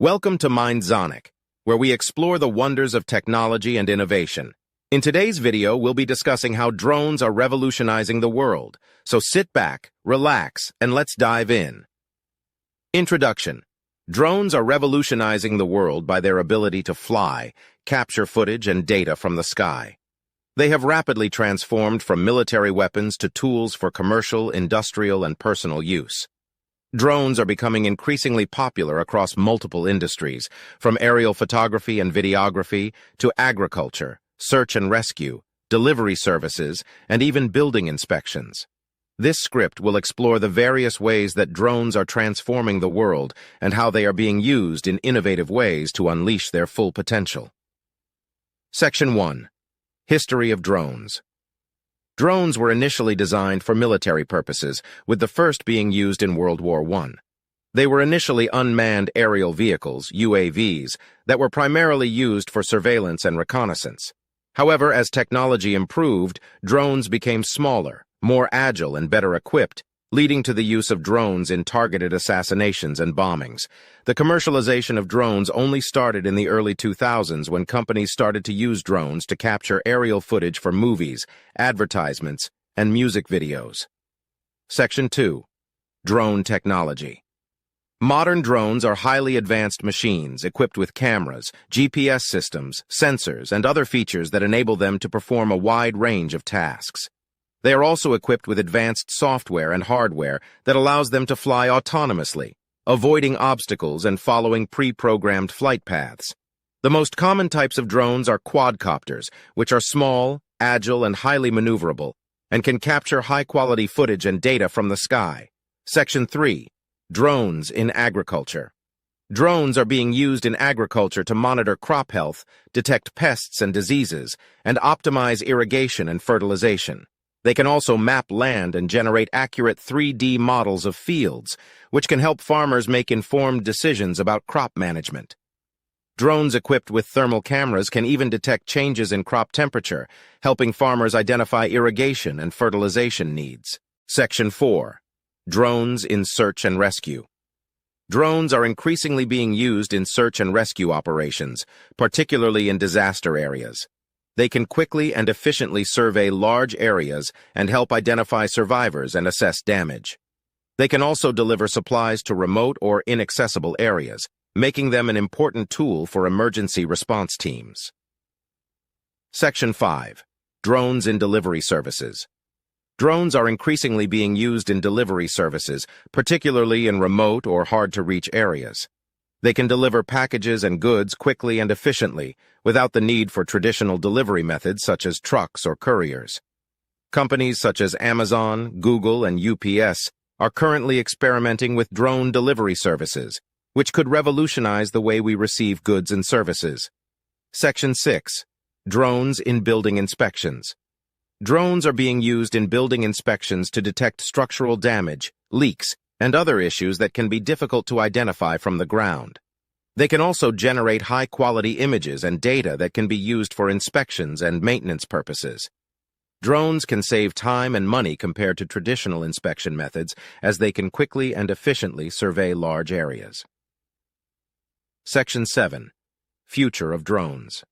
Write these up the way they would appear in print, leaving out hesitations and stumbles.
Welcome to Mindzonic, where we explore the wonders of technology and innovation. In today's video, we'll be discussing how drones are revolutionizing the world. So sit back, relax, and let's dive in. Introduction. Drones are revolutionizing the world by their ability to fly, capture footage and data from the sky. They have rapidly transformed from military weapons to tools for commercial, industrial, and personal use. Drones are becoming increasingly popular across multiple industries, from aerial photography and videography to agriculture, search and rescue, delivery services, and even building inspections. This script will explore the various ways that drones are transforming the world and how they are being used in innovative ways to unleash their full potential. Section 1. History of drones. Drones were initially designed for military purposes, with the first being used in World War I. They were initially unmanned aerial vehicles, UAVs, that were primarily used for surveillance and reconnaissance. However, as technology improved, drones became smaller, more agile, and better equipped, leading to the use of drones in targeted assassinations and bombings. The commercialization of drones only started in the early 2000s when companies started to use drones to capture aerial footage for movies, advertisements, and music videos. Section 2. Drone technology. Modern drones are highly advanced machines equipped with cameras, GPS systems, sensors, and other features that enable them to perform a wide range of tasks. They are also equipped with advanced software and hardware that allows them to fly autonomously, avoiding obstacles and following pre-programmed flight paths. The most common types of drones are quadcopters, which are small, agile, and highly maneuverable, and can capture high-quality footage and data from the sky. Section 3. Drones in agriculture. Drones are being used in agriculture to monitor crop health, detect pests and diseases, and optimize irrigation and fertilization. They can also map land and generate accurate 3D models of fields, which can help farmers make informed decisions about crop management. Drones equipped with thermal cameras can even detect changes in crop temperature, helping farmers identify irrigation and fertilization needs. Section 4. Drones in search and rescue. Drones are increasingly being used in search and rescue operations, particularly in disaster areas. They can quickly and efficiently survey large areas and help identify survivors and assess damage. They can also deliver supplies to remote or inaccessible areas, making them an important tool for emergency response teams. Section 5. Drones in delivery services. Drones are increasingly being used in delivery services, particularly in remote or hard-to-reach areas. They can deliver packages and goods quickly and efficiently, without the need for traditional delivery methods such as trucks or couriers. Companies such as Amazon, Google, and UPS are currently experimenting with drone delivery services, which could revolutionize the way we receive goods and services. Section 6. Drones in building inspections. Drones are being used in building inspections to detect structural damage, leaks, and other issues that can be difficult to identify from the ground. They can also generate high-quality images and data that can be used for inspections and maintenance purposes. Drones can save time and money compared to traditional inspection methods, as they can quickly and efficiently survey large areas. Section 7. Future of drones.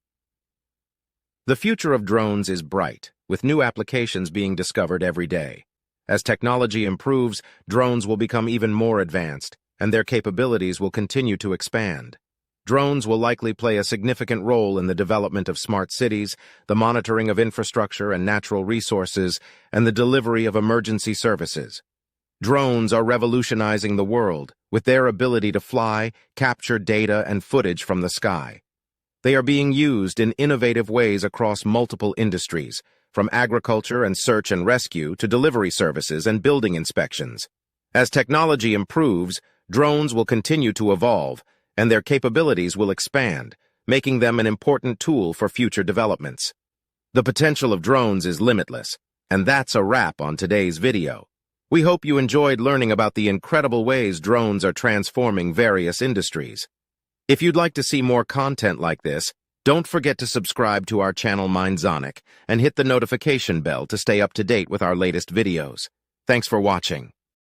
The future of drones is bright, with new applications being discovered every day. As technology improves, drones will become even more advanced, and their capabilities will continue to expand. Drones will likely play a significant role in the development of smart cities, the monitoring of infrastructure and natural resources, and the delivery of emergency services. Drones are revolutionizing the world with their ability to fly, capture data and footage from the sky. They are being used in innovative ways across multiple industries, from agriculture and search and rescue to delivery services and building inspections. As technology improves, drones will continue to evolve, and their capabilities will expand, making them an important tool for future developments. The potential of drones is limitless, and that's a wrap on today's video. We hope you enjoyed learning about the incredible ways drones are transforming various industries. If you'd like to see more content like this, don't forget to subscribe to our channel Mindzonic and hit the notification bell to stay up to date with our latest videos. Thanks for watching.